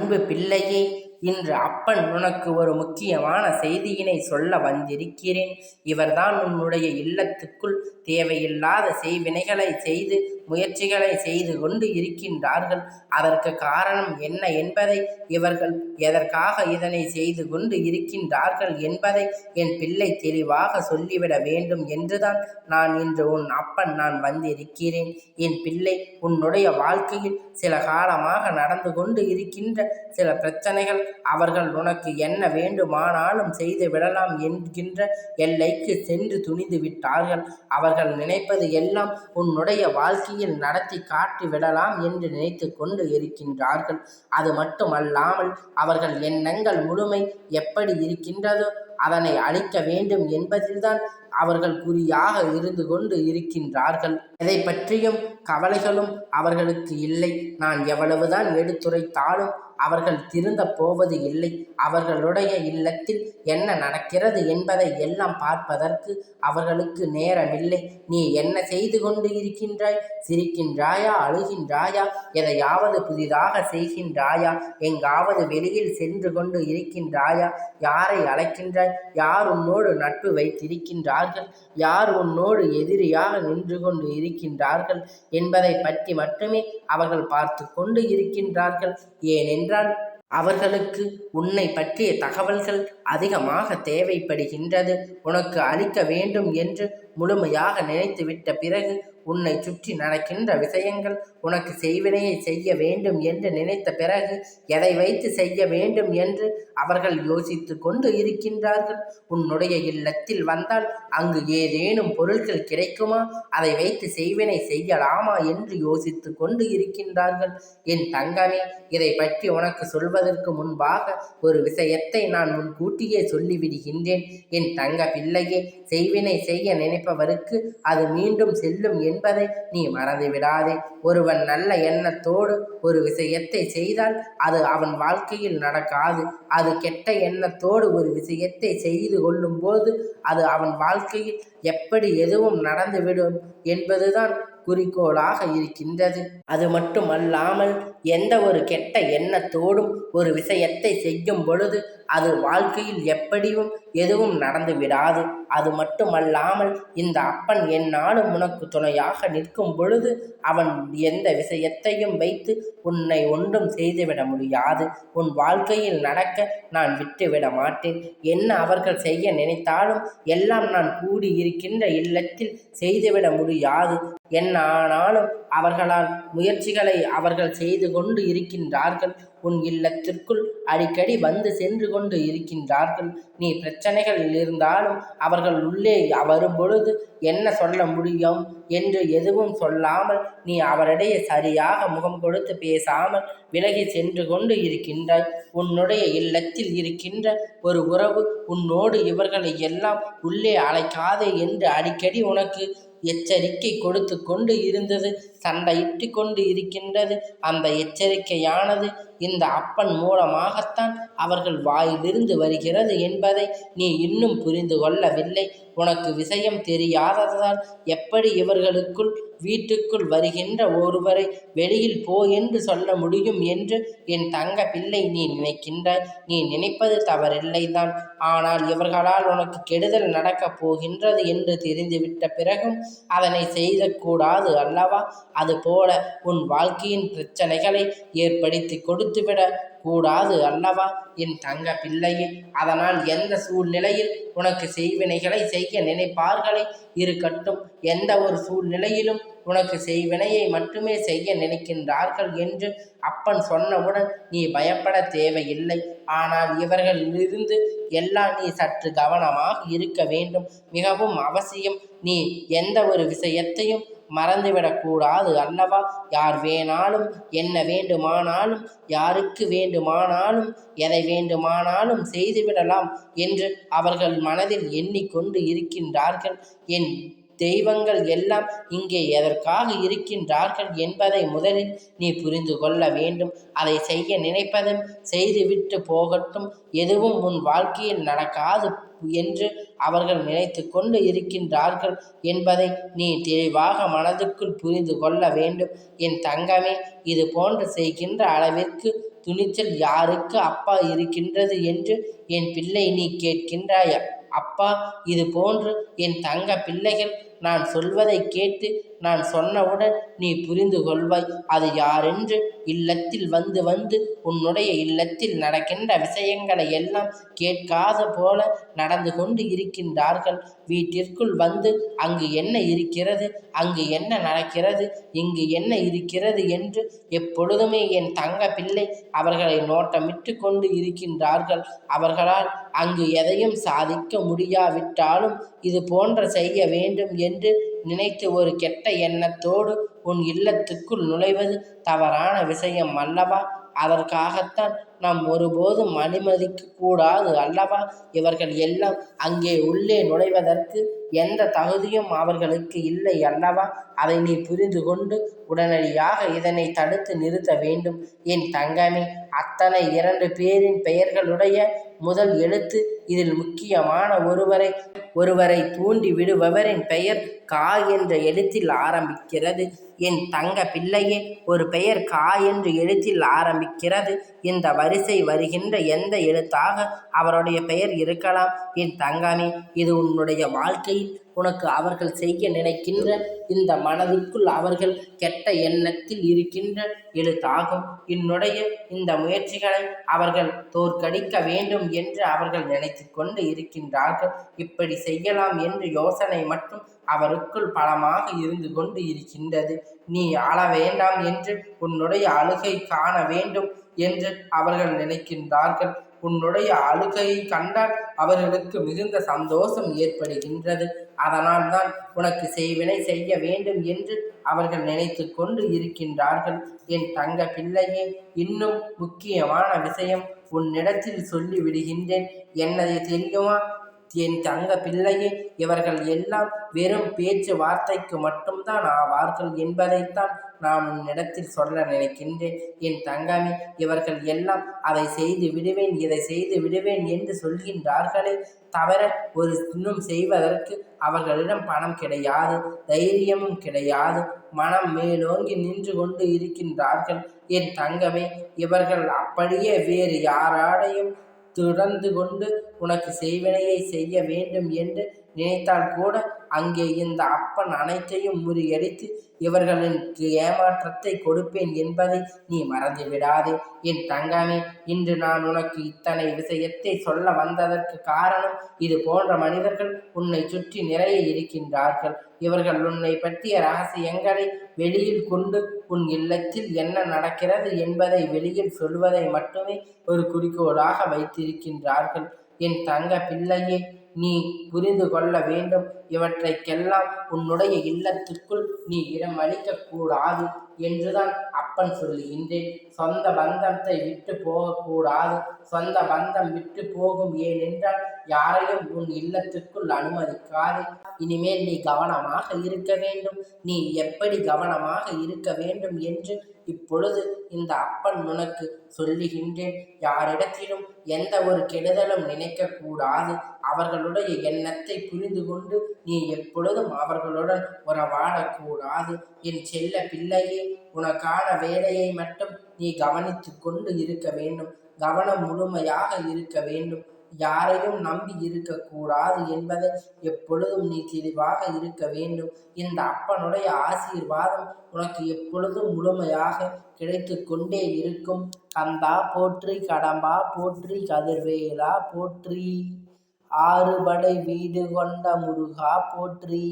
அன்பு பிள்ளையே, இன்று அப்பன் உனக்கு ஒரு முக்கியமான செய்தியினை சொல்ல வந்திருக்கிறேன். இவர்தான் உன்னுடைய இல்லத்துக்குள் தேவையில்லாத செய்வினைகளை செய்து முயற்சிகளை செய்து கொண்டு இருக்கின்றார்கள். அதற்கு காரணம் என்ன என்பதை, இவர்கள் எதற்காக இதனை செய்து கொண்டு இருக்கின்றார்கள் என்பதை என் பிள்ளை தெளிவாக சொல்லிவிட வேண்டும் என்றுதான் நான் இன்று உன் அப்பன் நான் வந்திருக்கிறேன். என் பிள்ளை, உன்னுடைய வாழ்க்கையில் சில காலமாக நடந்து கொண்டு இருக்கின்ற சில பிரச்சனைகள், அவர்கள் உனக்கு என்ன வேண்டுமானாலும் செய்து விடலாம் என்கின்ற எல்லைக்கு சென்று துணிந்து விட்டார்கள். அவர்கள் நினைப்பது எல்லாம் உன்னுடைய வாழ்க்கையில் நடத்தி காட்டி விடலாம் என்று நினைத்து கொண்டு இருக்கின்றார்கள். அது மட்டுமல்லாமல் அவர்கள் எண்ணங்கள் முழுமை எப்படி இருக்கின்றதோ அதனை அழிக்க வேண்டும் என்பதில்தான் அவர்கள் குறியாக இருந்து கொண்டு இருக்கின்றார்கள். எதை பற்றியும் கவலைகளும் அவர்களுக்கு இல்லை. நான் எவ்வளவுதான் எடுத்துரைத்தாலும் அவர்கள் திருந்த போவது இல்லை. அவர்களுடைய இல்லத்தில் என்ன நடக்கிறது என்பதை எல்லாம் பார்ப்பதற்கு அவர்களுக்கு நேரமில்லை. நீ என்ன செய்து கொண்டு இருக்கின்றாய்? சிரிக்கின்றாயா? அழுகின்றாயா? எதையாவது புதிதாக செய்கின்றாயா? எங்காவது வெளியில் சென்று கொண்டு இருக்கின்றாயா? யாரை அழைக்கின்றாய்? யார் உன்னோடு நட்பு வைத்திருக்கின்றார்கள்? யார் உன்னோடு எதிரியாக நின்று கொண்டு இருக்கின்றார்கள் என்பதை பற்றி மட்டுமே அவர்கள் பார்த்து கொண்டு இருக்கின்றார்கள். ஏனென்றால் அவர்களுக்கு உன்னை பற்றிய தகவல்கள் அதிகமாக தேவைப்படுகின்றது. உனக்கு அளிக்க வேண்டும் என்று முழுமையாக நினைத்துவிட்ட பிறகு உன்னை சுற்றி நடக்கின்ற விஷயங்கள், உனக்கு செய்வினையை செய்ய வேண்டும் என்று நினைத்த பிறகு எதை வைத்து செய்ய வேண்டும் என்று அவர்கள் யோசித்து கொண்டு இருக்கின்றார்கள். உன்னுடைய இல்லத்தில் வந்தால் அங்கு ஏதேனும் பொருட்கள் கிடைக்குமா, அதை வைத்து செய்வினை செய்யலாமா என்று யோசித்து கொண்டு இருக்கின்றார்கள். என் தங்கமே, இதை பற்றி உனக்கு சொல்வதற்கு முன்பாக ஒரு விஷயத்தை நான் முன்கூட்டியே சொல்லிவிடுகின்றேன். என் தங்க பிள்ளையே, செய்வினை செய்ய நினைப்பவருக்கு அது மீண்டும் செல்லும் என்பதை நீ மறந்துவிடாதே. ஒருவன் நல்ல எண்ணத்தோடு ஒரு விஷயத்தை செய்தால் அது அவன் வாழ்க்கையில் நடக்காது. அது கெட்ட எண்ணத்தோடு ஒரு விஷயத்தை செய்து கொள்ளும் போது அது அவன் வாழ்க்கையில் எப்படி எதுவும் நடந்துவிடும் என்பதுதான் குறிக்கோளாக இருக்கின்றது. அது மட்டுமல்லாமல் எந்த ஒரு கெட்ட எண்ணத்தோடும் ஒரு விஷயத்தை செய்யும் பொழுது அது வாழ்க்கையில் எப்படியும் எதுவும் நடந்து விடாது. அது மட்டுமல்லாமல் இந்த அப்பன் எந்நாளும் உனக்கு துணையாக நிற்கும் பொழுது அவன் எந்த விஷயத்தையும் வைத்து உன்னை ஒன்றும் செய்துவிட முடியாது. உன் வாழ்க்கையில் நடக்க நான் விட்டுவிட மாட்டேன். என்ன அவர்கள் செய்ய நினைத்தாலும் எல்லாம் நான் கூடியிருக்கின்ற இல்லத்தில் செய்துவிட முடியாது. என்ன ஆனாலும் அவர்களால் முயற்சிகளை அவர்கள் செய்து கொண்டு இருக்கின்றார்கள். உன் இல்லத்திற்குள் அடிக்கடி வந்து சென்று கொண்டு இருக்கின்றார்கள். நீ பிரச்சனைகள் இருந்தாலும் அவர்கள் உள்ளே வரும் பொழுது என்ன சொல்ல முடியும் என்று எதுவும் சொல்லாமல் நீ அவரிடையே சரியாக முகம் கொடுத்து பேசாமல் விலகி சென்று கொண்டு இருக்கின்றாய். உன்னுடைய இல்லத்தில் இருக்கின்ற ஒரு உறவு உன்னோடு இவர்களை எல்லாம் உள்ளே அழைக்காதே என்று அடிக்கடி உனக்கு எச்சரிக்கை கொடுத்து கொண்டு இருந்தது, சண்டையிட்டு கொண்டு இருக்கின்றது. அந்த எச்சரிக்கையானது இந்த அப்பன் மூலமாகத்தான் அவர்கள் வாயிலிருந்து வருகிறது என்பதை நீ இன்னும் புரிந்து கொள்ளவில்லை. உனக்கு விஷயம் தெரியாததால் எப்படி இவர்களுக்குள் வீட்டுக்குள் வருகின்ற ஒருவரை வெளியில் போ என்று சொல்ல முடியும் என்று என் தங்க பிள்ளை நீ நினைக்கின்றாய். நீ நினைப்பது தவறில்லைதான். ஆனால் இவர்களால் உனக்கு கெடுதல் நடக்கப் போகின்றது என்று தெரிந்துவிட்ட பிறகும் அதனை செய்யக்கூடாது அல்லவா? அதுபோல உன் வாழ்க்கையின் பிரச்சனைகளை ஏற்படுத்தி கொடுத்துவிட கூடாது அல்லவா என் தங்க பிள்ளையே? அதனால் எந்த சூழ்நிலையில் உனக்கு செய்வினைகளை செய்ய நினைப்பார்களே இருக்கட்டும். எந்த ஒரு சூழ்நிலையிலும் உனக்கு செய்வினையை மட்டுமே செய்ய நினைக்கின்றார்கள் என்று அப்பன் சொன்னவுடன் நீ பயப்பட தேவையில்லை. ஆனால் இவர்களிலிருந்து எல்லாம் நீ சற்று கவனமாக இருக்க வேண்டும். மிகவும் அவசியம். நீ எந்த ஒரு விஷயத்தையும் மறந்துவிடக்கூடாது அல்லவா? யார் வேணாலும் என்ன வேண்டுமானாலும் யாருக்கு வேண்டுமானாலும் எதை வேண்டுமானாலும் செய்துவிடலாம் என்று அவர்கள் மனதில் எண்ணிக்கொண்டு இருக்கின்றார்கள். என் தெய்வங்கள் எல்லாம் இங்கே எதற்காக இருக்கின்றார்கள் என்பதை முதலில் நீ புரிந்து கொள்ள வேண்டும். அதை செய்ய நினைப்பதும் செய்துவிட்டு போகட்டும், எதுவும் உன் வாழ்க்கையில் நடக்காது என்று அவர்கள் நினைத்து கொண்டு இருக்கின்றார்கள் என்பதை நீ தெளிவாக மனதுக்குள் புரிந்து கொள்ள வேண்டும். என் தங்கமே, இது போன்று செய்கின்ற அளவிற்கு துணிச்சல் யாருக்கு அப்பா இருக்கின்றது என்று என் பிள்ளை நீ கேட்கின்றாய். அப்பா, இது போன்று என் தங்க பிள்ளைகள் நான் சொல்வதைக் கேட்டு நான் சொன்னவுடன் நீ புரிந்து கொள்வாய் அது யாரென்று. இல்லத்தில் வந்து வந்து உன்னுடைய இல்லத்தில் நடக்கின்ற விஷயங்களை எல்லாம் கேட்காத போல நடந்து கொண்டு இருக்கின்றார்கள். வீட்டிற்குள் வந்து அங்கு என்ன இருக்கிறது, அங்கு என்ன நடக்கிறது, இங்கு என்ன இருக்கிறது என்று எப்பொழுதுமே என் தங்க பிள்ளை அவர்களை நோட்டமிட்டு கொண்டு இருக்கின்றார்கள். அவர்களால் அங்கு எதையும் சாதிக்க முடியாவிட்டாலும் இது போன்ற செய்ய வேண்டும் என்று நினைத்து ஒரு கெட்ட எண்ணத்தோடு உன் இல்லத்துக்குள் நுழைவது தவறான விஷயம் அல்லவா? அதற்காகத்தான் நாம் ஒருபோதும் அனுமதிக்க கூடாது அல்லவா? இவர்கள் எல்லாம் அங்கே உள்ளே நுழைவதற்கு எந்த தகுதியும் அவர்களுக்கு இல்லை அல்லவா? அதை நீ புரிந்து கொண்டு உடனடியாக இதனை தடுத்து நிறுத்த வேண்டும் என் தங்கமே. அத்தனை 2 பேரின் பெயர்களுடைய முதல் எழுத்து இதில் முக்கியமான ஒருவரை தூண்டி விடுபவரின் பெயர் கா என்ற எழுத்தில் ஆரம்பிக்கிறது. என் தங்க பிள்ளையே, ஒரு பெயர் கா என்ற எழுத்தில் ஆரம்பிக்கிறது. இந்த வரிசை வருகின்ற எந்த எழுத்தாக அவருடைய பெயர் இருக்கலாம் என் தங்கமே. இது உன்னுடைய வாழ்க்கையில் உனக்கு அவர்கள் செய்ய நினைக்கின்ற இந்த மனதிற்குள் அவர்கள் கெட்ட எண்ணத்தில் இருக்கின்ற எழுத்தாகும். என்னுடைய இந்த முயற்சிகளை அவர்கள் தோற்கடிக்க வேண்டும் என்று அவர்கள் நினைத்து கொண்டு இருக்கின்றார்கள். இப்படி செய்யலாம் என்று யோசனை மட்டும் அவருக்குள் பலமாக இருந்து கொண்டு இருக்கின்றது. நீ அழ வேண்டாம் என்று, உன்னுடைய அழுகை காண வேண்டும் என்று அவர்கள் நினைக்கின்றார்கள். உன்னுடைய அழுகையை கண்டால் அவர்களுக்கு மிகுந்த சந்தோஷம் ஏற்படுகின்றது. அதனால்தான் உனக்கு செய்வினை செய்ய வேண்டும் என்று அவர்கள் நினைத்து கொண்டு இருக்கின்றார்கள். என் தங்க பிள்ளையே, இன்னும் முக்கியமான விஷயம் உன்னிடத்தில் சொல்லி விடுகின்றேன். என்னது தெரியுமா என் தங்க பிள்ளையே? இவர்கள் எல்லாம் வெறும் பேச்சு வார்த்தைக்கு மட்டும்தான் ஆவார்கள் என்பதைத்தான் நான் உன்னிடத்தில் சொல்ல நினைக்கின்றேன் என் தங்கமே. இவர்கள் எல்லாம் அதை செய்து விடுவேன், இதை செய்து விடுவேன் என்று சொல்கின்றார்களே தவிர ஒரு இன்னும் செய்வதற்கு அவர்களிடம் பணம் கிடையாது, தைரியமும் கிடையாது. மனம் மேலோங்கி நின்று கொண்டு இருக்கின்றார்கள் என் தங்கமே. இவர்கள் அப்படியே வேறு யாராடையும் தொடர்ந்து கொண்டு உனக்கு செய்வினையை செய்ய வேண்டும் என்று நினைத்தால் கூட அங்கே இந்த அப்பன் அனைத்தையும் முறியடித்து இவர்களுக்கு ஏமாற்றத்தை கொடுப்பேன் என்பதை நீ மறந்து விடாதே என் தங்கமே. இன்று நான் உனக்கு இத்தனை விஷயத்தை சொல்ல வந்ததற்கு காரணம், இது போன்ற மனிதர்கள் உன்னை சுற்றி நிறைய இருக்கின்றார்கள். இவர்கள் உன்னை பற்றிய ரகசியங்களை வெளியில் கொண்டு உன் இல்லத்தில் என்ன நடக்கிறது என்பதை வெளியில் சொல்வதை மட்டுமே ஒரு குறிக்கோளாக வைத்திருக்கின்றார்கள் என் தங்க பிள்ளையே. நீ புரிந்து கொள்ள வேண்டும், இவற்றைக்கெல்லாம் உன்னுடைய இல்லத்திற்குள் நீ இடம் அளிக்க கூடாது என்றுதான் அப்பன் சொல்லுகின்றேன். சொந்த பந்தத்தை விட்டு போகக்கூடாது. சொந்த பந்தம் விட்டு போகும், ஏனென்றால் யாரையும் உன் இல்லத்திற்குள் அனுமதிக்காதே. இனிமேல் நீ கவனமாக இருக்க வேண்டும். நீ எப்படி கவனமாக இருக்க வேண்டும் என்று இப்பொழுது இந்த அப்பன் உனக்கு சொல்லுகின்றேன். யாரிடத்திலும் எந்த ஒரு கெடுதலும் நினைக்க கூடாது. அவர்களுடைய எண்ணத்தை புரிந்து கொண்டு நீ எப்பொழுதும் அவர்களுடன் உறவாடக்கூடாது என் செல்ல பிள்ளையே. உனக்கான வேலையை மட்டும் நீ கவனித்து கொண்டு இருக்க வேண்டும். கவனம் முழுமையாக இருக்க வேண்டும். யாரையும் நம்பி இருக்கக்கூடாது என்பதை எப்பொழுதும் நீ தெளிவாக இருக்க வேண்டும். இந்த அப்பனுடைய ஆசீர்வாதம் உனக்கு எப்பொழுதும் முழுமையாக கிடைத்து கொண்டே இருக்கும். கந்தா போற்றி, கடம்பா போற்றி, கதிர்வேலா போற்றி, ஆறுபடை வீடு கொண்ட முருகா போற்றி.